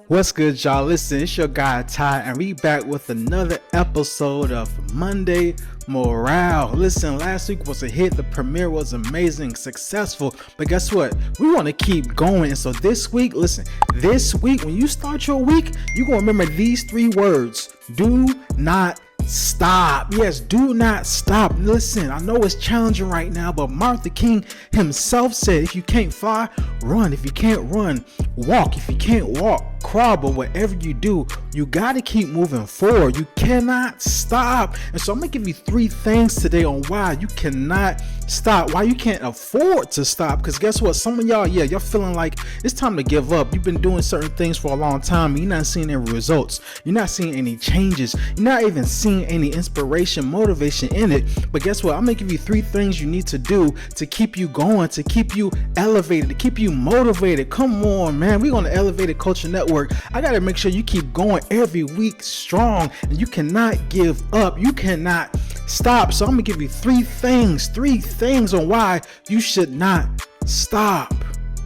What's good, y'all? Listen, it's your guy Ty, and we back with another episode of Monday Morale. Listen, last week was a hit. The premiere was amazing, successful. But guess what? We want to keep going. And so this week, listen, when you start your week, you're going to remember these 3 words. Do not stop. Yes, do not stop. Listen, I know it's challenging right now, but Martin Luther King himself said, if you can't fly, run. If you can't run, walk. If you can't walk, crawl. But whatever you do, you got to keep moving forward. You cannot stop. And so I'm going to give you 3 things today on why you cannot stop, why you can't afford to stop. Because guess what? Some of y'all, you're feeling like it's time to give up. You've been doing certain things for a long time, and you're not seeing any results. You're not seeing any changes. You're not even seeing any inspiration, motivation in it. But guess what? I'm going to give you 3 things you need to do to keep you going, to keep you elevated, to keep you motivated. Come on, man. We're on the Elevated Culture Network. I got to make sure you keep going every week strong, and you cannot give up. You cannot stop. So I'm going to give you 3 things on why you should not stop.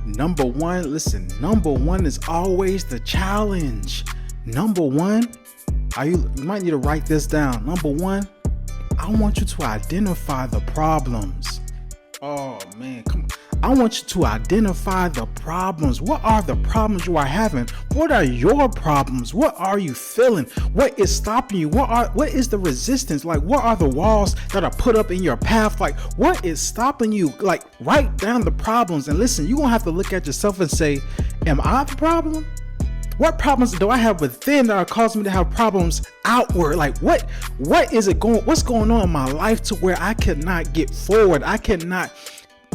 Number 1, listen, number 1 is always the challenge. Number 1, you might need to write this down. Number 1, I want you to identify the problems. Oh man, come on. I want you to identify the problems. What are the problems you are having? What are your problems? What are you feeling? What is stopping you? What is the resistance? Like, what are the walls that are put up in your path? Like, what is stopping you? Like, write down the problems, and listen, you're gonna have to look at yourself and say, am I the problem? What problems do I have within that are causing me to have problems outward? Like, what's going on in my life to where I cannot get forward? I cannot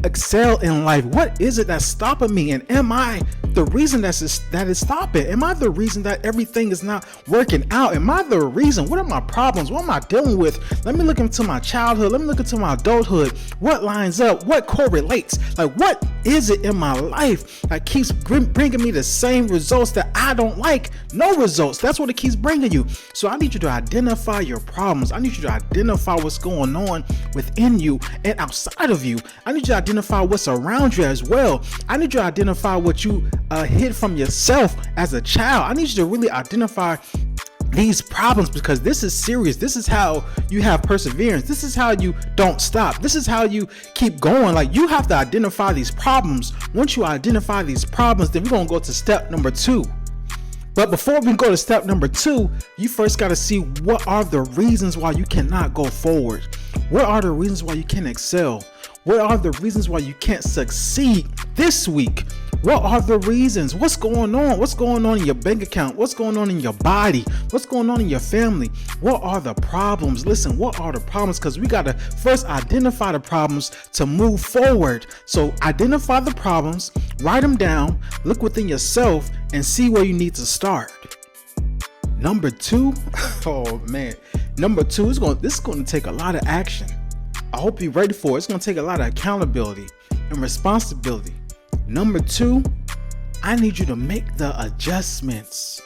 excel in life. What is it that's stopping me? And am I the reason that is stopping? Am I the reason that everything is not working out? Am I the reason? What are my problems? What am I dealing with? Let me look into my childhood. Let me look into my adulthood. What lines up? What correlates? Like, what is it in my life that keeps bringing me the same results that I don't like? No results. That's what it keeps bringing you. So I need you to identify your problems. I need you to identify what's going on within you and outside of you. I need you to identify what's around you as well. I need you to identify what you hid from yourself as a child. I need you to really identify these problems, because this is serious. This is how you have perseverance. This is how you don't stop. This is how you keep going. Like, you have to identify these problems. Once you identify these problems, then we're going to go to step number 2. But before we go to step number 2, you first got to see what are the reasons why you cannot go forward. What are the reasons why you can't excel? What are the reasons why you can't succeed this week? What are the reasons? What's going on? What's going on in your bank account? What's going on in your body? What's going on in your family? What are the problems? Listen, what are the problems? Because we got to first identify the problems to move forward. So identify the problems, write them down, look within yourself, and see where you need to start. Number 2, oh man, number 2 this is going to take a lot of action. I hope you're ready for it. It's going to take a lot of accountability and responsibility. Number 2, I need you to make the adjustments.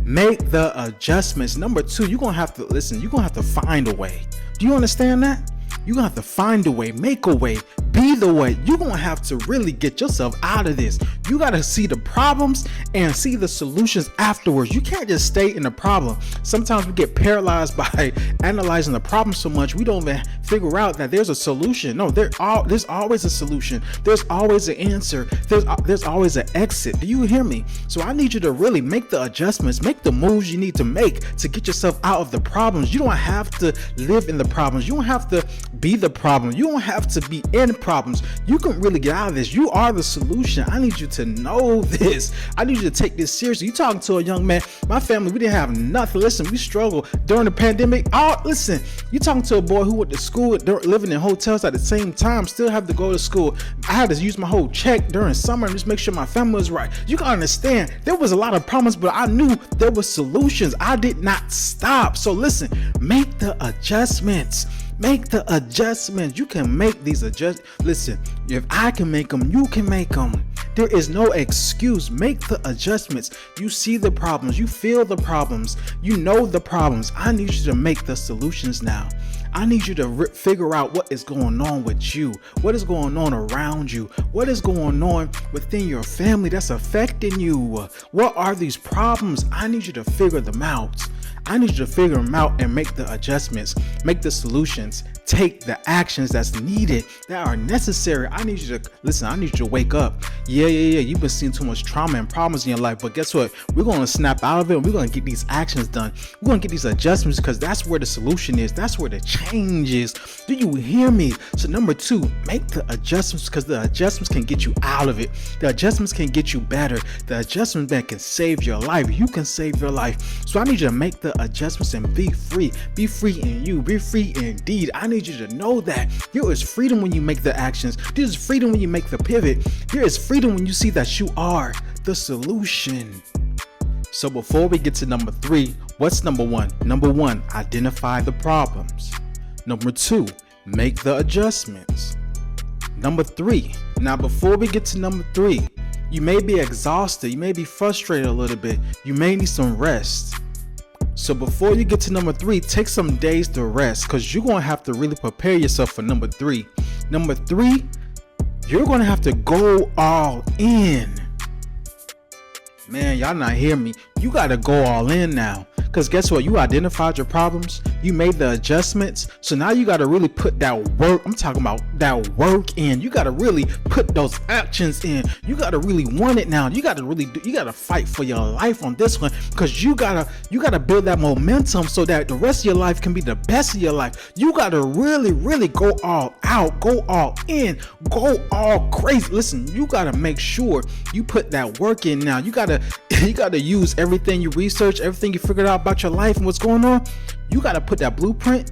Make the adjustments. Number 2, you're going to have to listen. You're going to have to find a way. Do you understand that? You're going to have to find a way, make a way, be the way. You're going to have to really get yourself out of this. You got to see the problems and see the solutions afterwards. You can't just stay in the problem. Sometimes we get paralyzed by analyzing the problem so much we don't even figure out that there's a solution. No, there's always a solution. There's always an answer. There's always an exit. Do you hear me? So I need you to really make the adjustments, make the moves you need to make to get yourself out of the problems. You don't have to live in the problems. You don't have to be the problem. You don't have to be in problems. You can really get out of this. You are the solution. I need you to know this. I need you to take this seriously. You talking to a young man. My family, we didn't have nothing. Listen, we struggled during the pandemic. Listen, you talking to a boy who went to school, living in hotels at the same time, still have to go to school. I had to use my whole check during summer and just make sure my family was right. You can understand there was a lot of problems, but I knew there were solutions. I did not stop. So listen, make the adjustments. Make the adjustments. You can make these adjustments. Listen, if I can make them, you can make them. There is no excuse. Make the adjustments. You see the problems. You feel the problems. You know the problems. I need you to make the solutions now. I need you to figure out what is going on with you, what is going on around you, what is going on within your family that's affecting you. What are these problems? I need you to figure them out. I need you to figure them out and make the adjustments, make the solutions, take the actions that's needed, that are necessary. I need you to listen. I need you to wake up. Yeah. You've been seeing too much trauma and problems in your life, but guess what? We're going to snap out of it and we're going to get these actions done. We're going to get these adjustments because that's where the solution is. That's where the change is. Do you hear me? So number 2, make the adjustments because the adjustments can get you out of it. The adjustments can get you better. The adjustments that can save your life. You can save your life. So I need you to make the adjustments and be free. Be free in you. Be free indeed. I need you to know that there is freedom when you make the actions. There is freedom when you make the pivot. There is freedom when you see that you are the solution. So before we get to number 3, what's number 1? Number 1, identify the problems. Number 2, make the adjustments. Number 3, now before we get to number 3, you may be exhausted. You may be frustrated a little bit. You may need some rest. So before you get to number 3, take some days to rest because you're going to have to really prepare yourself for number 3. Number 3, you're going to have to go all in. Man, y'all not hearing me. You got to go all in now. Because guess what? You identified your problems. You made the adjustments. So now you got to really put that work. I'm talking about that work in. You got to really put those actions in. You got to really want it now. You got to really you got to fight for your life on this one because you got to build that momentum so that the rest of your life can be the best of your life. You got to really go all out, go all in, go all crazy. Listen, you got to make sure you put that work in now. You got to use everything you research, everything you figured out about your life and what's going on. You got to put that blueprint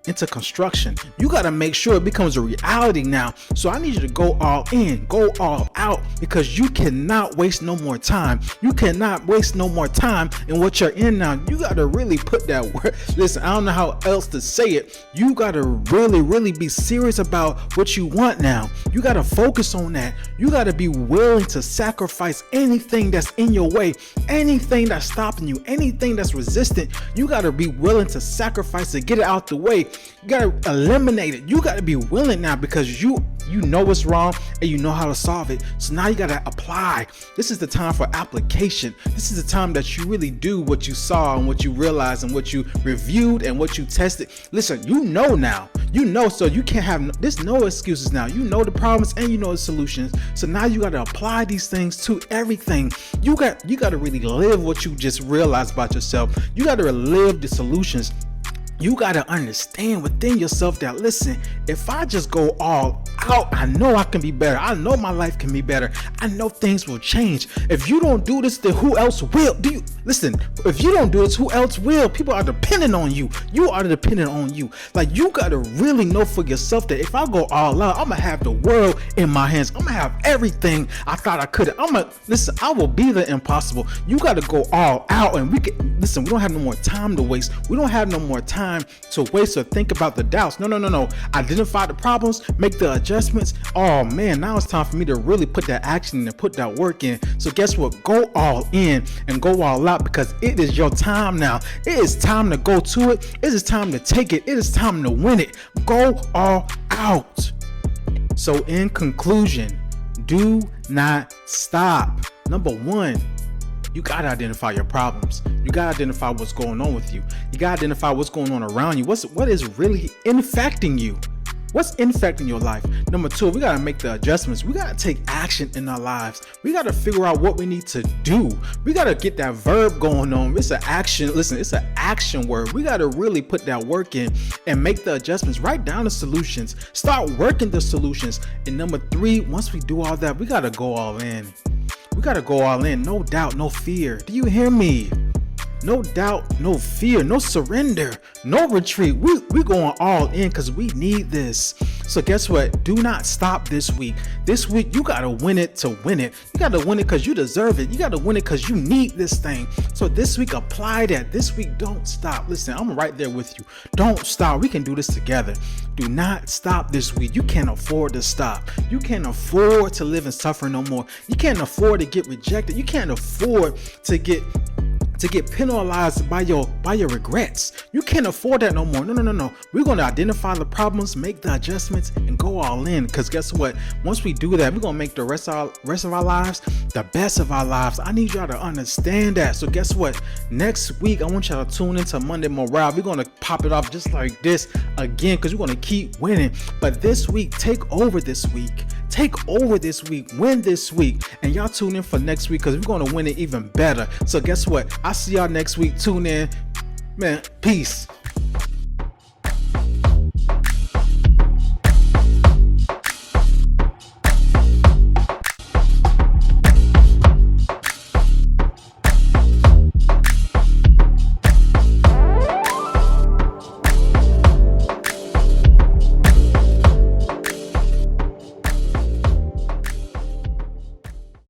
into construction. You got to make sure it becomes a reality now. So I need you to go all in, go all out because you cannot waste no more time. You cannot waste no more time in what you're in now. You got to really put that work. Listen, I don't know how else to say it. You got to really be serious about what you want now. You got to focus on that. You got to be willing to sacrifice anything that's in your way, anything that's stopping you, anything that's resistant. You got to be willing to sacrifice to get it out the way. You gotta eliminate it. You gotta be willing now because you know what's wrong and you know how to solve it. So now you gotta apply. This is the time for application. This is the time that you really do what you saw and what you realized and what you reviewed and what you tested. Listen, you know now. You know, so you can't have there's no excuses now. You know the problems and you know the solutions. So now you gotta apply these things to everything. You gotta really live what you just realized about yourself. You gotta live the solutions. You got to understand within yourself that, listen, if I just go all out, I know I can be better. I know my life can be better. I know things will change. If you don't do this, then who else will? Listen, if you don't do this, who else will? People are dependent on you. You are dependent on you. Like, you got to really know for yourself that if I go all out, I'm going to have the world in my hands. I'm going to have everything I thought I could. Listen, I will be the impossible. You got to go all out and we don't have no more time to waste. We don't have no more time to waste or think about the doubts. No. Identify the problems, make the adjustments. Oh man, now it's time for me to really put that action and put that work in. So guess what? Go all in and go all out because it is your time now. It is time to go to it. It is time to take it. It is time to win it. Go all out. So in conclusion, do not stop. Number 1, you got to identify your problems. You got to identify what's going on with you. You got to identify what's going on around you. What is really infecting you? What's infecting your life? Number 2, we got to make the adjustments. We got to take action in our lives. We got to figure out what we need to do. We got to get that verb going on. It's an action. Listen, it's an action word. We got to really put that work in and make the adjustments. Write down the solutions. Start working the solutions. And number 3, once we do all that, we got to go all in. We got to go all in. No doubt, no fear. Do you hear me? No doubt, no fear, no surrender, no retreat. We going all in because we need this. So guess what? Do not stop this week. This week, you got to win it to win it. You got to win it because you deserve it. You got to win it because you need this thing. So this week, apply that. This week, don't stop. Listen, I'm right there with you. Don't stop. We can do this together. Do not stop this week. You can't afford to stop. You can't afford to live in suffering no more. You can't afford to get rejected. You can't afford to to get penalized by your regrets. You can't afford that no more. No. We're gonna identify the problems, make the adjustments, and go all in. Cause guess what? Once we do that, we're gonna make the rest of our lives the best of our lives. I need y'all to understand that. So guess what? Next week, I want y'all to tune into Monday Morale. We're gonna pop it off just like this again, because we're gonna keep winning. But this week, take over this week. Take over this week, win this week, and y'all tune in for next week because we're going to win it even better. So guess what? I'll see y'all next week. Tune in, man. Peace.